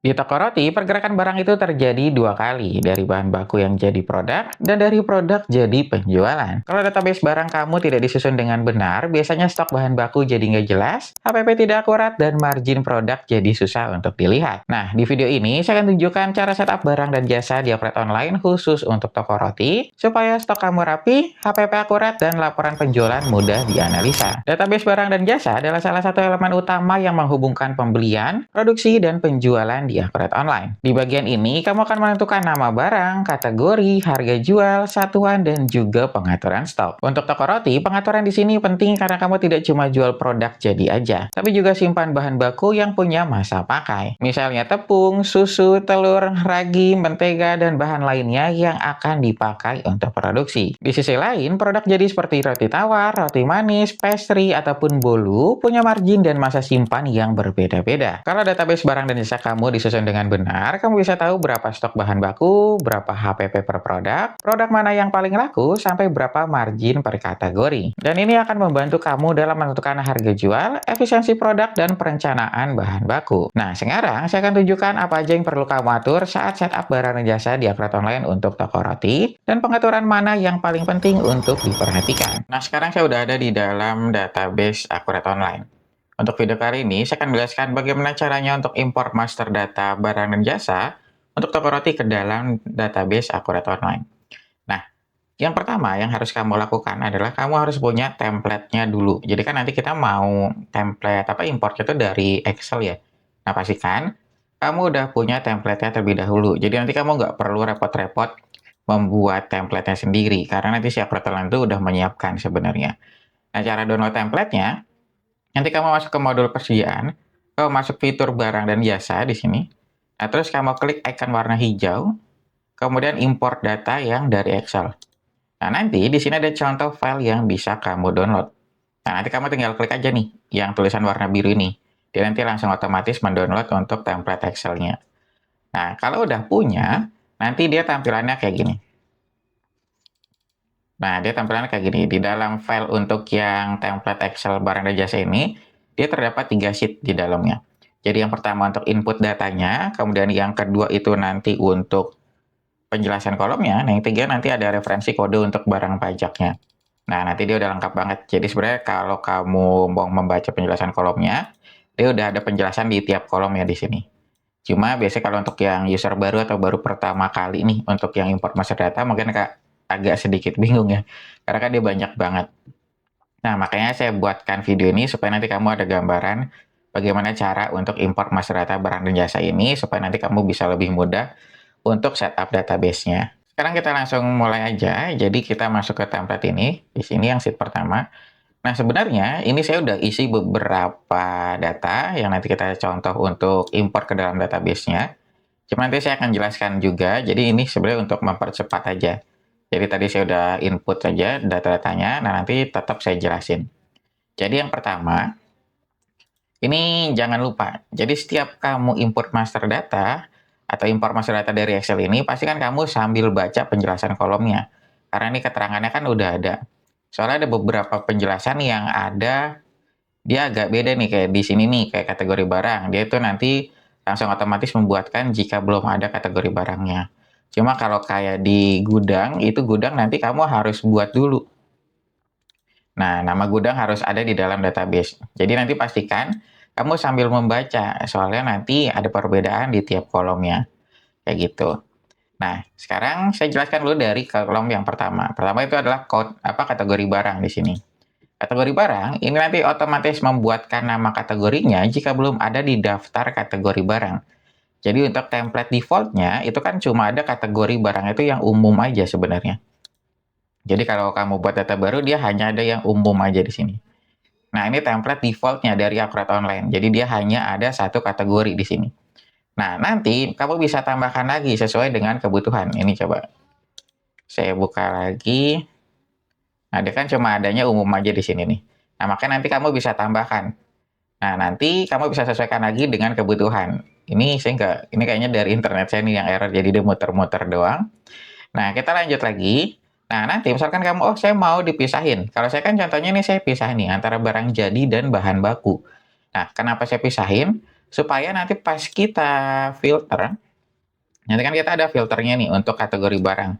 Di toko roti, pergerakan barang itu terjadi dua kali, dari bahan baku yang jadi produk dan dari produk jadi penjualan. Kalau database barang kamu tidak disusun dengan benar, biasanya stok bahan baku jadi nggak jelas, HPP tidak akurat, dan margin produk jadi susah untuk dilihat. Nah, di video ini saya akan tunjukkan cara setup barang dan jasa di Upgrade Online khusus untuk toko roti, supaya stok kamu rapi, HPP akurat, dan laporan penjualan mudah dianalisa. Database barang dan jasa adalah salah satu elemen utama yang menghubungkan pembelian, produksi, dan penjualan di Upgrade Online. Di bagian ini, kamu akan menentukan nama barang, kategori, harga jual, satuan, dan juga pengaturan stok. Untuk toko roti, pengaturan di sini penting karena kamu tidak cuma jual produk jadi aja, tapi juga simpan bahan baku yang punya masa pakai. Misalnya tepung, susu, telur, ragi, mentega, dan bahan lainnya yang akan dipakai untuk produksi. Di sisi lain, produk jadi seperti roti tawar, roti manis, pastry, ataupun bolu punya margin dan masa simpan yang berbeda-beda. Kalau database barang dan jasa kamu disusun dengan benar, kamu bisa tahu berapa stok bahan baku, berapa HPP per produk, produk mana yang paling laku, sampai berapa margin per kategori. Dan ini akan membantu kamu dalam menentukan harga jual, efisiensi produk, dan perencanaan bahan baku. Nah, sekarang saya akan tunjukkan apa aja yang perlu kamu atur saat setup barang dan jasa di Upgrade Online untuk toko roti, dan pengaturan mana yang paling penting untuk diperhatikan. Nah, sekarang saya udah ada di dalam database Upgrade Online. Untuk video kali ini, saya akan menjelaskan bagaimana caranya untuk import master data barang dan jasa untuk toko roti ke dalam database Upgrade Online. Nah, yang pertama yang harus kamu lakukan adalah kamu harus punya template-nya dulu. Jadi kan nanti kita mau template importnya itu dari Excel ya. Nah, pastikan kamu udah punya template-nya terlebih dahulu. Jadi nanti kamu nggak perlu repot-repot membuat template-nya sendiri, karena nanti si Upgrade Online itu udah menyiapkan sebenarnya. Nah, cara download template-nya, nanti kamu masuk ke modul persediaan, kamu masuk fitur barang dan jasa di sini. Nah, terus kamu klik icon warna hijau, kemudian import data yang dari Excel. Nah, nanti di sini ada contoh file yang bisa kamu download. Nah, nanti kamu tinggal klik aja nih, yang tulisan warna biru ini. Dia nanti langsung otomatis mendownload untuk template Excel-nya. Nah, kalau udah punya, nanti dia tampilannya kayak gini. Nah, dia tampilannya kayak gini. Di dalam file untuk yang template Excel barang dan jasa ini, dia terdapat 3 sheet di dalamnya. Jadi yang pertama untuk input datanya, kemudian yang kedua itu nanti untuk penjelasan kolomnya, nah yang ketiga nanti ada referensi kode untuk barang pajaknya. Nah, nanti dia udah lengkap banget. Jadi sebenarnya kalau kamu mau membaca penjelasan kolomnya, dia udah ada penjelasan di tiap kolomnya di sini. Cuma biasanya kalau untuk yang user baru atau baru pertama kali nih, untuk yang import master data, mungkin agak sedikit bingung ya. Karena kan dia banyak banget. Nah, makanya saya buatkan video ini supaya nanti kamu ada gambaran bagaimana cara untuk import master data barang dan jasa ini, supaya nanti kamu bisa lebih mudah untuk setup database-nya. Sekarang kita langsung mulai aja. Jadi kita masuk ke template ini. Di sini yang sheet pertama. Nah, sebenarnya ini saya udah isi beberapa data yang nanti kita contoh untuk import ke dalam database-nya. Cuma nanti saya akan jelaskan juga. Jadi ini sebenarnya untuk mempercepat aja. Jadi tadi saya udah input saja data-datanya. Nah, nanti tetap saya jelasin. Jadi yang pertama, ini jangan lupa. Jadi setiap kamu import master data atau import master data dari Excel ini, pasti kan kamu sambil baca penjelasan kolomnya. Karena ini keterangannya kan udah ada. Soalnya ada beberapa penjelasan yang ada, dia agak beda nih, kayak di sini nih, kayak kategori barang. Dia itu nanti langsung otomatis membuatkan jika belum ada kategori barangnya. Cuma kalau kayak di gudang, itu gudang nanti kamu harus buat dulu. Nah, nama gudang harus ada di dalam database. Jadi nanti pastikan kamu sambil membaca, soalnya nanti ada perbedaan di tiap kolomnya. Kayak gitu. Nah, sekarang saya jelaskan dulu dari kolom yang pertama. Pertama itu adalah kategori barang di sini. Kategori barang, ini nanti otomatis membuatkan nama kategorinya jika belum ada di daftar kategori barang. Jadi untuk template defaultnya, itu kan cuma ada kategori barang itu yang umum aja sebenarnya. Jadi kalau kamu buat data baru, dia hanya ada yang umum aja di sini. Nah, ini template defaultnya dari Upgrade Online. Jadi dia hanya ada satu kategori di sini. Nah, nanti kamu bisa tambahkan lagi sesuai dengan kebutuhan. Ini coba saya buka lagi. Nah, dia kan cuma adanya umum aja di sini nih. Nah, makanya nanti kamu bisa tambahkan. Nah, nanti kamu bisa sesuaikan lagi dengan kebutuhan. Ini saya nggak, ini kayaknya dari internet saya nih yang error, jadi dia muter-muter doang. Nah, kita lanjut lagi. Nah, nanti misalkan kamu, oh saya mau dipisahin. Kalau saya kan contohnya ini saya pisah nih antara barang jadi dan bahan baku. Nah, kenapa saya pisahin? supaya nanti pas kita filter, nanti kan kita ada filternya nih untuk kategori barang.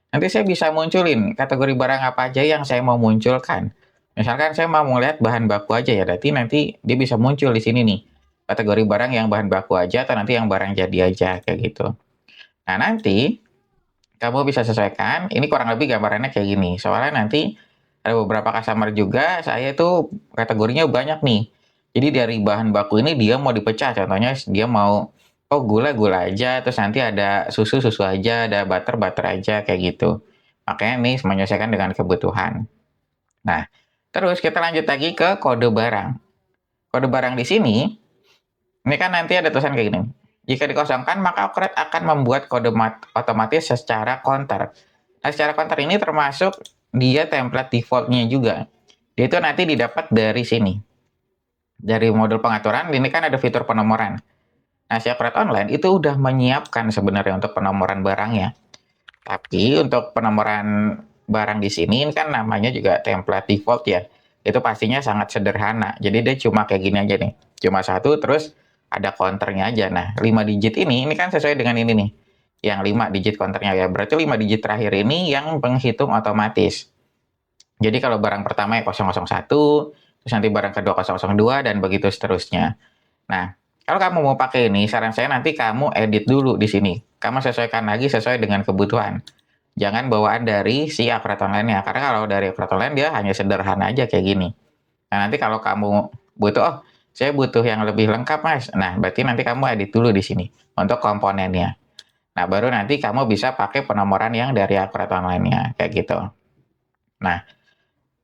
Nanti saya bisa munculin kategori barang apa aja yang saya mau munculkan. Misalkan saya mau melihat bahan baku aja ya, berarti nanti dia bisa muncul di sini nih. Kategori barang yang bahan baku aja atau nanti yang barang jadi aja kayak gitu. Nah, nanti kamu bisa sesuaikan, ini kurang lebih gambarannya kayak gini. Soalnya nanti ada beberapa customer juga, saya itu kategorinya banyak nih. Jadi dari bahan baku ini dia mau dipecah, contohnya dia mau, oh gula aja, terus nanti ada susu aja, ada butter aja, kayak gitu. Makanya nih menyesuaikan dengan kebutuhan. Nah, terus kita lanjut lagi ke kode barang. Kode barang di sini, ini kan nanti ada tulisan kayak gini. Jika dikosongkan, maka Okret akan membuat kode otomatis secara counter. Nah, secara counter ini termasuk dia template defaultnya juga. Dia itu nanti didapat dari sini. Dari modul pengaturan, ini kan ada fitur penomoran. Nah, si Okret Online itu udah menyiapkan sebenarnya untuk penomoran barangnya. Tapi untuk penomoran barang di sini kan namanya juga template default ya. Itu pastinya sangat sederhana. Jadi dia cuma kayak gini aja nih. Cuma satu terus ada counternya aja. Nah, 5 digit ini kan sesuai dengan ini nih. Yang 5 digit counternya ya. Berarti 5 digit terakhir ini yang menghitung otomatis. Jadi kalau barang pertama ya 001, terus nanti barang kedua 002, dan begitu seterusnya. Nah, kalau kamu mau pakai ini, saran saya nanti kamu edit dulu di sini. Kamu sesuaikan lagi sesuai dengan kebutuhan. Jangan bawaan dari si Okret Online-nya. Karena kalau dari Okret Online dia hanya sederhana aja kayak gini. Nah, nanti kalau kamu butuh, oh saya butuh yang lebih lengkap mas. Nah, berarti nanti kamu edit dulu di sini untuk komponennya. Nah, baru nanti kamu bisa pakai penomoran yang dari Okret Online-nya. Kayak gitu. Nah,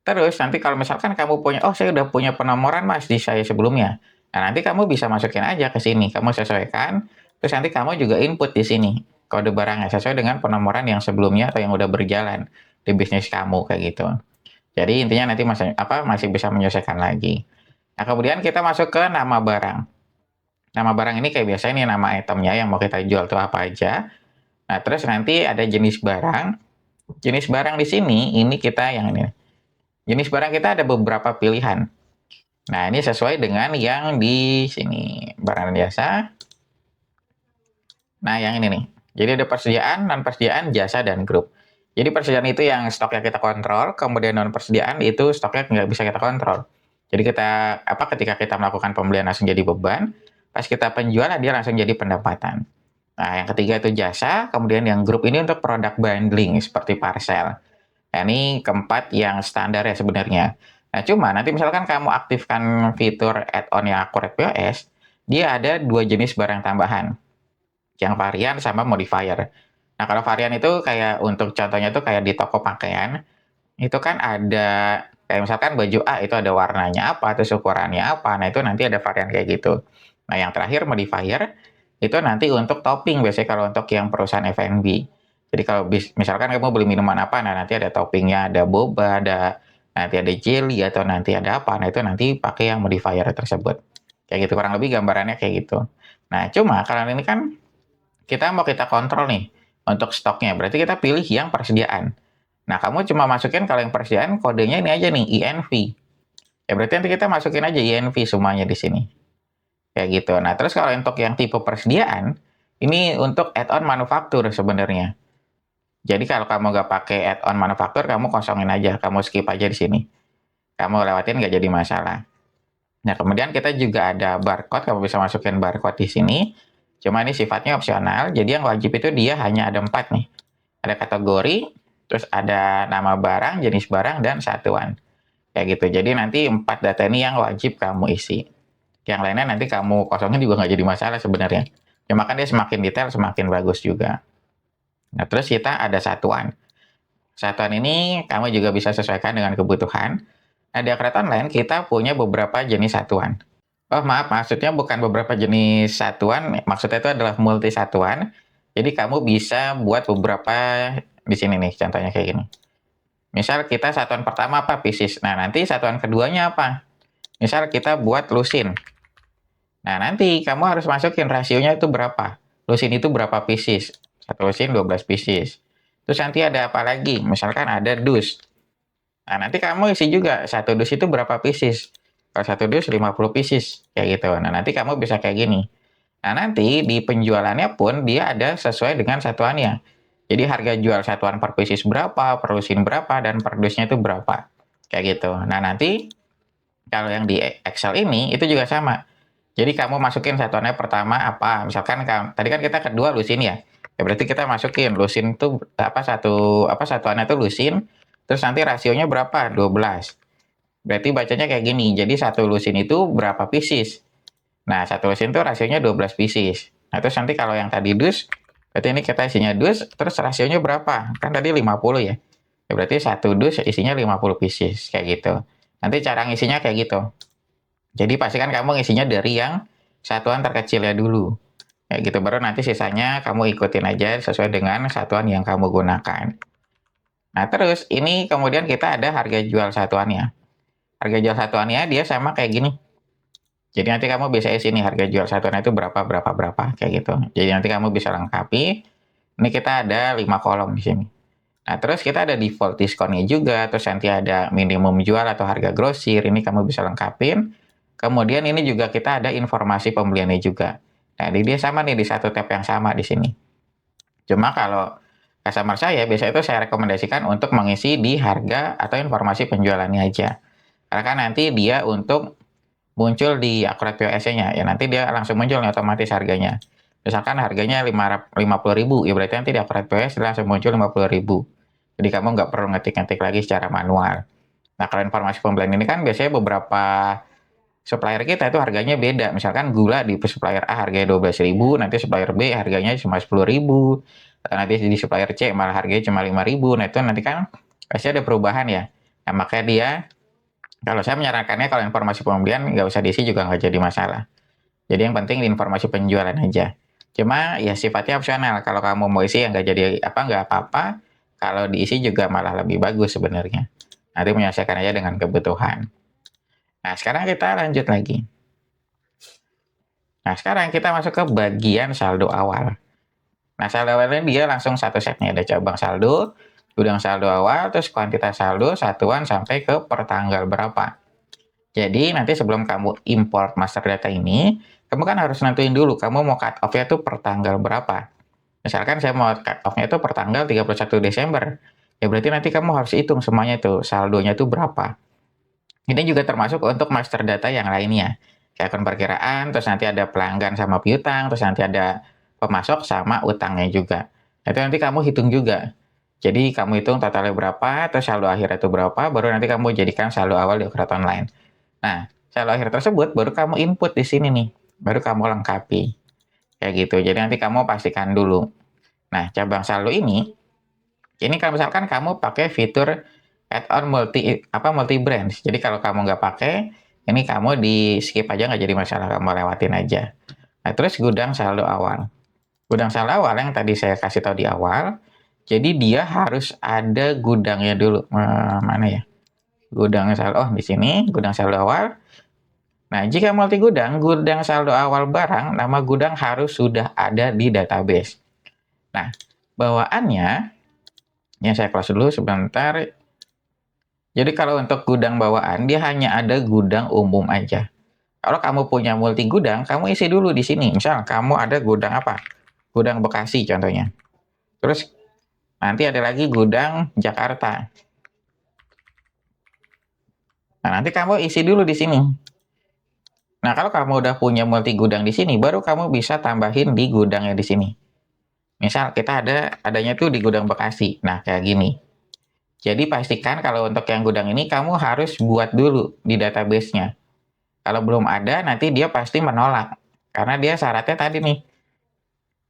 terus nanti kalau misalkan kamu punya, oh saya udah punya penomoran mas di saya sebelumnya. Nah, nanti kamu bisa masukin aja ke sini. Kamu sesuaikan. Terus nanti kamu juga input di sini kode barangnya sesuai dengan penomoran yang sebelumnya atau yang udah berjalan di bisnis kamu kayak gitu. Jadi intinya nanti masih bisa menyesuaikan lagi. Nah, kemudian kita masuk ke nama barang. Nama barang ini kayak biasa ini nama itemnya yang mau kita jual tuh apa aja. Nah, terus nanti ada jenis barang. Jenis barang di sini ini kita yang ini. Jenis barang kita ada beberapa pilihan. Nah, ini sesuai dengan yang di sini. Barang biasa. Nah, yang ini nih. Jadi ada persediaan, non-persediaan, jasa, dan grup. Jadi persediaan itu yang stoknya kita kontrol, kemudian non-persediaan itu stoknya nggak bisa kita kontrol. Jadi ketika kita melakukan pembelian langsung jadi beban, pas kita penjualan dia langsung jadi pendapatan. Nah, yang ketiga itu jasa, kemudian yang grup ini untuk produk bundling seperti parcel. Nah, ini keempat yang standar ya sebenarnya. Nah, cuma nanti misalkan kamu aktifkan fitur add-on yang Akurat POS, dia ada 2 jenis barang tambahan, yang varian sama modifier. Nah, kalau varian itu kayak untuk contohnya itu kayak di toko pakaian, itu kan ada kayak misalkan baju A itu ada warnanya apa, terus ukurannya apa. Nah, itu nanti ada varian kayak gitu. Nah, yang terakhir modifier itu nanti untuk topping biasanya kalau untuk yang perusahaan F&B. Jadi kalau misalkan kamu beli minuman apa, nah nanti ada toppingnya, ada boba, nanti ada jelly atau nanti ada apa. Nah, itu nanti pakai yang modifier tersebut. Kayak gitu kurang lebih gambarannya kayak gitu. Nah, cuma kalau ini kan kita mau kita kontrol nih untuk stoknya. Berarti kita pilih yang persediaan. Nah, kamu cuma masukin kalau yang persediaan kodenya ini aja nih, INV. Ya berarti nanti kita masukin aja INV semuanya di sini. Kayak gitu. Nah, terus kalau untuk yang tipe persediaan, ini untuk add-on manufaktur sebenarnya. Jadi kalau kamu nggak pakai add-on manufaktur, kamu kosongin aja, kamu skip aja di sini. Kamu lewatin nggak jadi masalah. Nah, kemudian kita juga ada barcode, kamu bisa masukin barcode di sini. Cuma ini sifatnya opsional, jadi yang wajib itu dia hanya ada 4 nih. Ada kategori, terus ada nama barang, jenis barang, dan satuan. Kayak gitu. Jadi nanti 4 data ini yang wajib kamu isi. Yang lainnya nanti kamu kosongin juga nggak jadi masalah sebenarnya. Cuma kan dia semakin detail, semakin bagus juga. Nah, terus kita ada satuan. Satuan ini kamu juga bisa sesuaikan dengan kebutuhan. Nah, di Akurat Online kita punya beberapa jenis satuan. Oh maaf, maksudnya bukan beberapa jenis satuan, maksudnya itu adalah multi satuan. Jadi kamu bisa buat beberapa di sini nih, contohnya kayak gini. Misal kita satuan pertama apa? Pieces. Nah, nanti satuan keduanya apa? Misal kita buat lusin. Nah, nanti kamu harus masukin rasionya itu berapa. Lusin itu berapa pieces? Satu lusin 12 pieces. Terus nanti ada apa lagi? Misalkan ada dus. Nah, nanti kamu isi juga, satu dus itu berapa pieces. Kalau 1 dus 50 pieces, kayak gitu. Nah, nanti kamu bisa kayak gini. Nah, nanti di penjualannya pun dia ada sesuai dengan satuannya. Jadi harga jual satuan per pieces berapa, per lusin berapa, dan per dusnya itu berapa. Kayak gitu. Nah, nanti kalau yang di Excel ini itu juga sama. Jadi kamu masukin satuannya pertama apa? Misalkan tadi kan kita kedua lusin ya. Ya berarti kita masukin lusin itu satuannya itu lusin, terus nanti rasionya berapa? 12. Berarti bacanya kayak gini. Jadi satu lusin itu berapa pieces? Nah, satu lusin itu rasionya 12 pieces. Nah, terus nanti kalau yang tadi dus, berarti ini kita isinya dus, terus rasionya berapa? Kan tadi 50 ya. Ya berarti satu dus isinya 50 pieces, kayak gitu. Nanti cara ngisinya kayak gitu. Jadi pastikan kamu ngisinya dari yang satuan terkecilnya dulu. Kayak gitu, baru nanti sisanya kamu ikutin aja sesuai dengan satuan yang kamu gunakan. Nah, terus ini kemudian kita ada harga jual satuannya. Harga jual satuannya dia sama kayak gini. Jadi nanti kamu bisa isi nih harga jual satuannya itu berapa, kayak gitu. Jadi nanti kamu bisa lengkapi. Ini kita ada 5 kolom di sini. Nah, terus kita ada default diskonnya juga, terus nanti ada minimum jual atau harga grosir, ini kamu bisa lengkapin. Kemudian ini juga kita ada informasi pembeliannya juga. Nah, dia sama nih di satu tab yang sama di sini. Cuma kalau customer saya, biasanya itu saya rekomendasikan untuk mengisi di harga atau informasi penjualannya aja. Karena kan nanti dia untuk muncul di akurat POS-nya, ya nanti dia langsung muncul nih otomatis harganya. Misalkan harganya 50.000, ya berarti nanti di akurat POS langsung muncul 50.000. Jadi kamu nggak perlu ngetik-ngetik lagi secara manual. Nah, kalau informasi pembelian ini kan biasanya beberapa supplier kita itu harganya beda. Misalkan gula di supplier A harganya 12.000, nanti supplier B harganya cuma 10.000, nanti di supplier C malah harganya cuma 5.000. Nah, itu nanti kan pasti ada perubahan ya. Nah, makanya dia, kalau saya menyarankannya kalau informasi pembelian nggak usah diisi juga nggak jadi masalah. Jadi yang penting informasi penjualan aja. Cuma ya sifatnya opsional. Kalau kamu mau isi yang nggak jadi nggak apa-apa. Kalau diisi juga malah lebih bagus sebenarnya. Nanti menyesuaikan aja dengan kebutuhan. Nah, sekarang kita lanjut lagi. Nah, sekarang kita masuk ke bagian saldo awal. Nah, saldo awal ini dia langsung satu setnya. Ada cabang saldo, gudang saldo awal, terus kuantitas saldo, satuan, sampai ke pertanggal berapa. Jadi, nanti sebelum kamu import master data ini, kamu kan harus nentuin dulu, kamu mau cut off-nya itu per tanggal berapa. Misalkan saya mau cut off-nya itu per tanggal 31 Desember. Ya berarti nanti kamu harus hitung semuanya itu, saldonya itu berapa. Ini juga termasuk untuk master data yang lainnya. Kayak akun perkiraan, terus nanti ada pelanggan sama piutang, terus nanti ada pemasok sama utangnya juga. Itu nanti kamu hitung juga. Jadi kamu hitung totalnya berapa, terus saldo akhir itu berapa, baru nanti kamu jadikan saldo awal di Okrat Online. Nah, saldo akhir tersebut baru kamu input di sini nih. Baru kamu lengkapi. Kayak gitu. Jadi nanti kamu pastikan dulu. Nah, cabang saldo ini kalau misalkan kamu pakai fitur add-on multi branch. Jadi kalau kamu nggak pakai, ini kamu di skip aja nggak jadi masalah, kamu lewatin aja. Nah, terus gudang saldo awal. Gudang saldo awal yang tadi saya kasih tahu di awal, jadi dia harus ada gudangnya dulu. Mana ya? Gudang saldo, di sini, gudang saldo awal. Nah, jika multi gudang saldo awal barang, nama gudang harus sudah ada di database. Nah, bawaannya, ya saya close dulu sebentar. Jadi kalau untuk gudang bawaan, dia hanya ada gudang umum aja. Kalau kamu punya multi gudang, kamu isi dulu di sini. Misal kamu ada gudang apa? Gudang Bekasi contohnya. Terus nanti ada lagi gudang Jakarta. Nah, nanti kamu isi dulu di sini. Nah, kalau kamu udah punya multi gudang di sini, baru kamu bisa tambahin di gudangnya di sini. Misal kita adanya tuh di gudang Bekasi. Nah, kayak gini. Jadi pastikan kalau untuk yang gudang ini kamu harus buat dulu di database-nya. Kalau belum ada, nanti dia pasti menolak. Karena dia syaratnya tadi nih.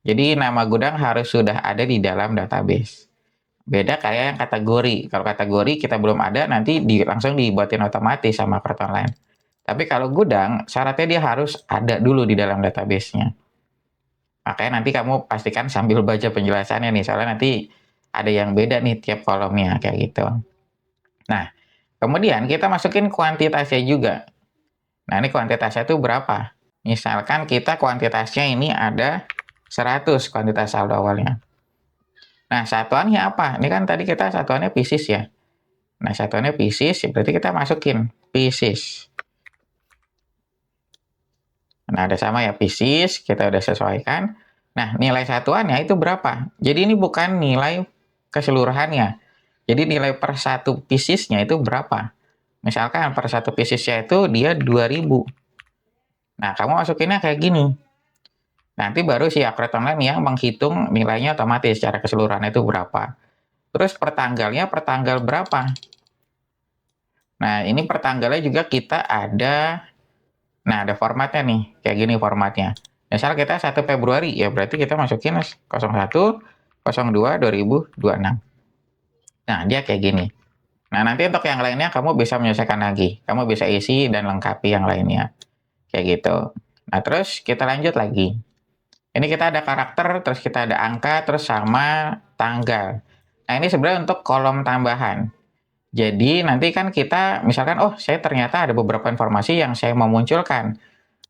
Jadi nama gudang harus sudah ada di dalam database. Beda kayak yang kategori. Kalau kategori kita belum ada, nanti langsung dibuatin otomatis sama Okrat Online. Tapi kalau gudang, syaratnya dia harus ada dulu di dalam database-nya. Makanya nanti kamu pastikan sambil baca penjelasannya nih, soalnya nanti ada yang beda nih tiap kolomnya, kayak gitu. Nah, kemudian kita masukin kuantitasnya juga. Nah, ini kuantitasnya itu berapa? Misalkan kita kuantitasnya ini ada 100 kuantitas saldo awalnya. Nah, satuannya apa? Ini kan tadi kita satuannya pieces ya. Nah, satuannya pieces, berarti kita masukin pieces. Nah, ada sama ya, pieces, kita udah sesuaikan. Nah, nilai satuannya itu berapa? Jadi ini bukan nilai keseluruhannya. Jadi nilai per satu piecesnya itu berapa? Misalkan per satu piecesnya itu dia 2000. Nah, kamu masukinnya kayak gini. Nanti baru si Akret Online yang menghitung nilainya otomatis secara keseluruhan itu berapa. Terus per tanggal berapa? Nah, ini per tanggalnya juga kita ada, nah ada formatnya nih, kayak gini formatnya. Misal kita 1 Februari, ya berarti kita masukin 01, 02, 2026. Nah, dia kayak gini. Nah, nanti untuk yang lainnya kamu bisa menyelesaikan lagi. Kamu bisa isi dan lengkapi yang lainnya. Kayak gitu. Nah, terus kita lanjut lagi. Ini kita ada karakter, terus kita ada angka, terus sama tanggal. Nah, ini sebenarnya untuk kolom tambahan. Jadi nanti kan kita misalkan, oh saya ternyata ada beberapa informasi yang saya mau munculkan.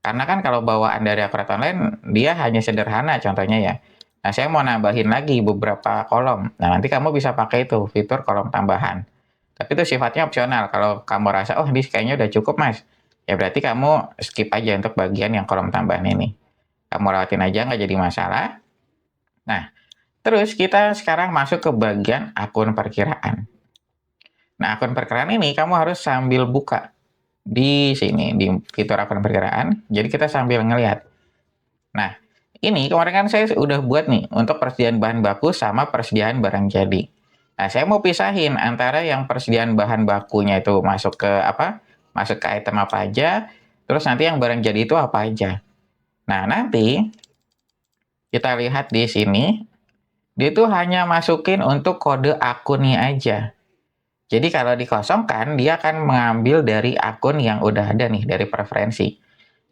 Karena kan kalau bawaan dari Akurat Online, dia hanya sederhana contohnya ya. Nah, saya mau nambahin lagi beberapa kolom. Nah, nanti kamu bisa pakai itu, fitur kolom tambahan. Tapi itu sifatnya opsional. Kalau kamu rasa, oh ini kayaknya udah cukup mas, ya berarti kamu skip aja untuk bagian yang kolom tambahan ini. Kamu lewatin aja, nggak jadi masalah. Nah, terus kita sekarang masuk ke bagian akun perkiraan. Nah, akun perkiraan ini kamu harus sambil buka di sini, di fitur akun perkiraan. Jadi kita sambil ngelihat. Nah, ini kemarin kan saya udah buat nih untuk persediaan bahan baku sama persediaan barang jadi. Nah, saya mau pisahin antara yang persediaan bahan bakunya itu masuk ke apa? Masuk ke item apa aja, terus nanti yang barang jadi itu apa aja. Nah, nanti kita lihat di sini, dia itu hanya masukin untuk kode akunnya aja. Jadi kalau dikosongkan, dia akan mengambil dari akun yang udah ada nih, dari preferensi.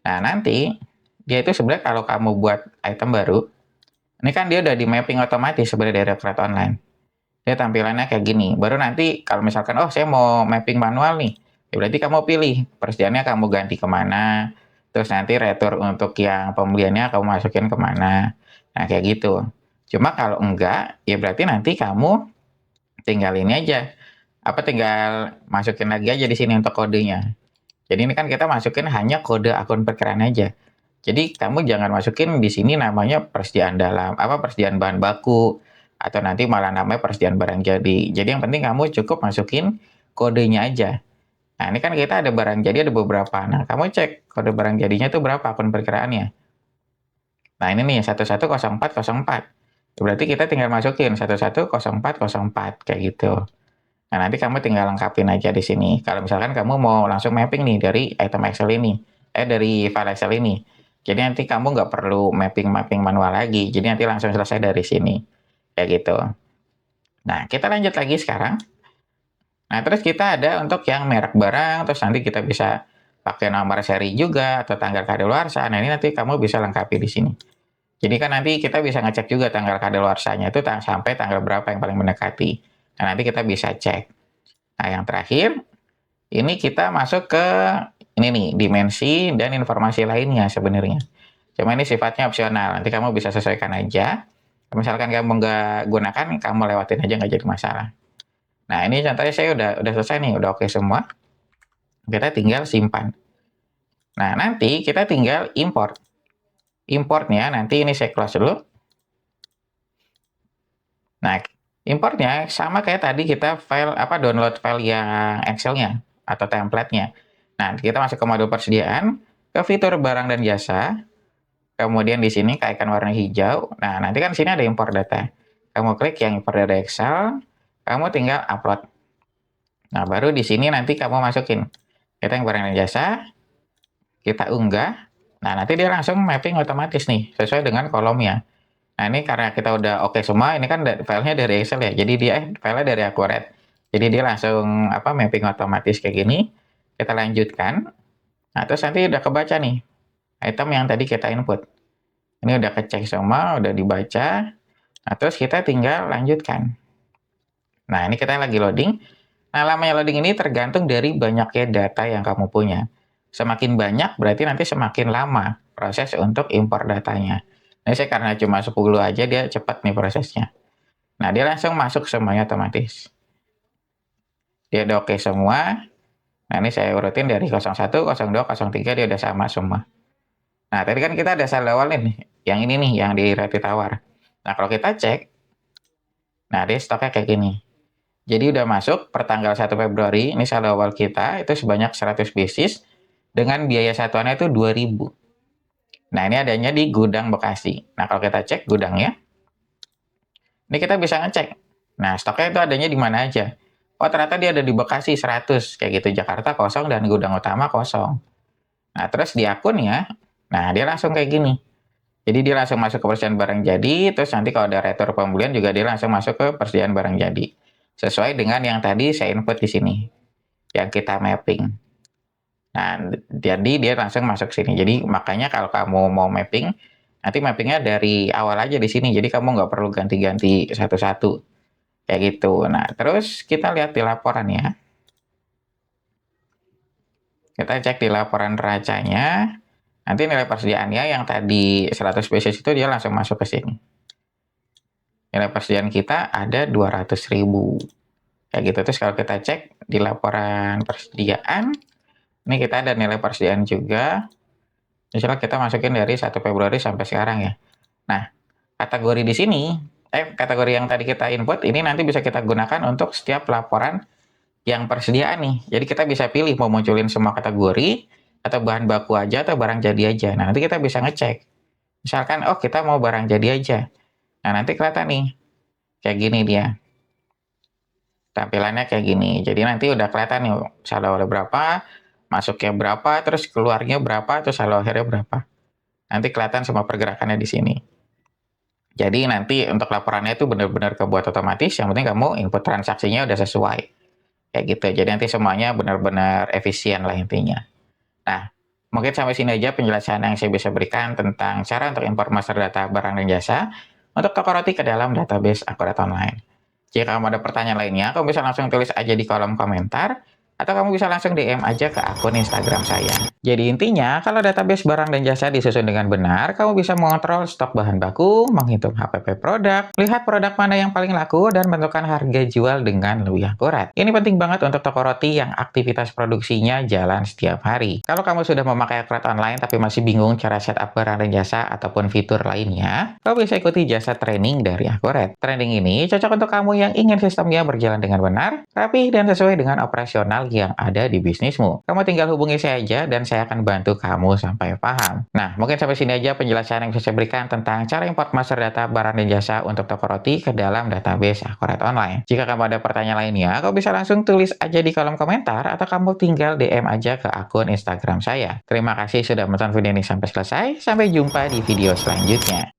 Nah, nanti dia itu sebenarnya kalau kamu buat item baru, ini kan dia udah di mapping otomatis sebenarnya dari Create Online. Dia tampilannya kayak gini. Baru nanti kalau misalkan, oh saya mau mapping manual nih, ya berarti kamu pilih persediaannya kamu ganti kemana, terus nanti retur untuk yang pembeliannya kamu masukin kemana. Nah kayak gitu. Cuma kalau enggak, ya berarti nanti kamu tinggal ini aja. Apa tinggal masukin lagi aja di sini untuk kodenya. Jadi ini kan kita masukin hanya kode akun perkiraan aja. Jadi kamu jangan masukin di sini namanya persediaan dalam apa persediaan bahan baku atau nanti malah namanya persediaan barang jadi. Jadi yang penting kamu cukup masukin kodenya aja. Nah, ini kan kita ada barang jadi ada beberapa. Nah, kamu cek kode barang jadinya itu berapa akun perkiraannya. Nah, ini nih 110404. Berarti kita tinggal masukin 110404 kayak gitu. Nah, nanti kamu tinggal lengkapin aja di sini. Kalau misalkan kamu mau langsung mapping nih dari item Excel ini, dari file Excel ini. Jadi nanti kamu nggak perlu mapping-mapping manual lagi. Jadi nanti langsung selesai dari sini. Kayak gitu. Nah, kita lanjut lagi sekarang. Nah, terus kita ada untuk yang merek barang, terus nanti kita bisa pakai nomor seri juga, atau tanggal kadaluarsa. Nah, ini nanti kamu bisa lengkapi di sini. Jadi kan nanti kita bisa ngecek juga tanggal kadaluarsanya itu sampai tanggal berapa yang paling mendekati. Nah, nanti kita bisa cek. Nah, yang terakhir, ini kita masuk ke ini nih, dimensi dan informasi lainnya sebenarnya. Cuma ini sifatnya opsional, nanti kamu bisa sesuaikan aja. Misalkan kamu nggak gunakan, kamu lewatin aja nggak jadi masalah. Nah, ini contohnya saya udah selesai nih, udah oke semua. Kita tinggal simpan. Nah, nanti kita tinggal import. Importnya nanti ini saya close dulu. Nah, importnya sama kayak tadi kita download file yang Excel-nya atau template-nya. Nah, kita masuk ke modul persediaan, ke fitur barang dan jasa, kemudian di sini ke icon warna hijau. Nah, nanti kan di sini ada import data. Kamu klik yang import dari Excel, kamu tinggal upload. Nah, baru di sini nanti kamu masukin. Kita yang barang dan jasa, kita unggah. Nah, nanti dia langsung mapping otomatis nih, sesuai dengan kolomnya. Nah, ini karena kita udah oke semua, ini kan filenya dari Excel ya, jadi dia filenya dari Accurate. Jadi dia langsung mapping otomatis kayak gini. Kita lanjutkan. Nah, terus nanti udah kebaca nih item yang tadi kita input. Ini udah kecek semua, udah dibaca. Nah, terus kita tinggal lanjutkan. Nah, ini kita lagi loading. Nah, lamanya loading ini tergantung dari banyaknya data yang kamu punya. Semakin banyak, berarti nanti semakin lama proses untuk impor datanya. Nah, saya karena cuma 10 aja, dia cepat nih prosesnya. Nah, dia langsung masuk semuanya otomatis. Dia udah oke semua. Nah, ini saya urutin dari 01, 02, 03, dia udah sama semua. Nah, tadi kan kita ada saldo awal nih, yang ini nih, yang di Reti Tawar. Nah, kalau kita cek, nah dia stoknya kayak gini. Jadi udah masuk per tanggal 1 Februari, ini saldo awal kita itu sebanyak 100 pieces dengan biaya satuannya itu 2.000. Nah, ini adanya di Gudang Bekasi. Nah, kalau kita cek gudangnya, ini kita bisa ngecek. Nah, stoknya itu adanya di mana aja. Oh, ternyata dia ada di Bekasi 100, kayak gitu. Jakarta kosong dan gudang utama kosong. Nah, terus di akunnya, nah dia langsung kayak gini. Jadi dia langsung masuk ke persediaan barang jadi, terus nanti kalau ada retur pembelian juga dia langsung masuk ke persediaan barang jadi. Sesuai dengan yang tadi saya input di sini, yang kita mapping. Nah, jadi dia langsung masuk sini. Jadi makanya kalau kamu mau mapping, nanti mappingnya dari awal aja di sini. Jadi kamu nggak perlu ganti-ganti satu-satu. Kayak gitu. Nah, terus kita lihat di laporan ya. Kita cek di laporan neracanya. Nanti nilai persediaannya yang tadi 100 pieces itu dia langsung masuk ke sini. Nilai persediaan kita ada 200.000. Kayak gitu. Terus kalau kita cek di laporan persediaan, ini kita ada nilai persediaan juga. Misalnya kita masukin dari 1 Februari sampai sekarang ya. Nah, kategori di sini, kategori yang tadi kita input, ini nanti bisa kita gunakan untuk setiap laporan yang persediaan nih. Jadi kita bisa pilih mau munculin semua kategori, atau bahan baku aja, atau barang jadi aja. Nah, nanti kita bisa ngecek. Misalkan, oh kita mau barang jadi aja. Nah, nanti kelihatan nih, kayak gini dia. Tampilannya kayak gini. Jadi nanti udah kelihatan nih, saldo awalnya berapa, masuknya berapa, terus keluarnya berapa, terus saldo akhirnya berapa. Nanti kelihatan semua pergerakannya di sini. Jadi nanti untuk laporannya itu benar-benar kebuat otomatis, yang penting kamu input transaksinya udah sesuai. Kayak gitu. Jadi nanti semuanya benar-benar efisien lah intinya. Nah, mungkin sampai sini aja penjelasan yang saya bisa berikan tentang cara untuk import master data barang dan jasa untuk toko roti ke dalam database Akurat Online. Jika kamu ada pertanyaan lainnya, kamu bisa langsung tulis aja di kolom komentar, atau kamu bisa langsung DM aja ke akun Instagram saya. Jadi intinya, kalau database barang dan jasa disusun dengan benar, kamu bisa mengontrol stok bahan baku, menghitung HPP produk, lihat produk mana yang paling laku, dan menentukan harga jual dengan lebih akurat. Ini penting banget untuk toko roti yang aktivitas produksinya jalan setiap hari. Kalau kamu sudah memakai Akurat Online tapi masih bingung cara setup barang dan jasa ataupun fitur lainnya, kamu bisa ikuti jasa training dari Akurat. Training ini cocok untuk kamu yang ingin sistemnya berjalan dengan benar, rapi, dan sesuai dengan operasional yang ada di bisnismu. Kamu tinggal hubungi saya aja dan saya akan bantu kamu sampai paham. Nah, mungkin sampai sini aja penjelasan yang bisa saya berikan tentang cara import master data barang dan jasa untuk toko roti ke dalam database Akurat Online. Jika kamu ada pertanyaan lainnya, kamu bisa langsung tulis aja di kolom komentar atau kamu tinggal DM aja ke akun Instagram saya. Terima kasih sudah menonton video ini sampai selesai. Sampai jumpa di video selanjutnya.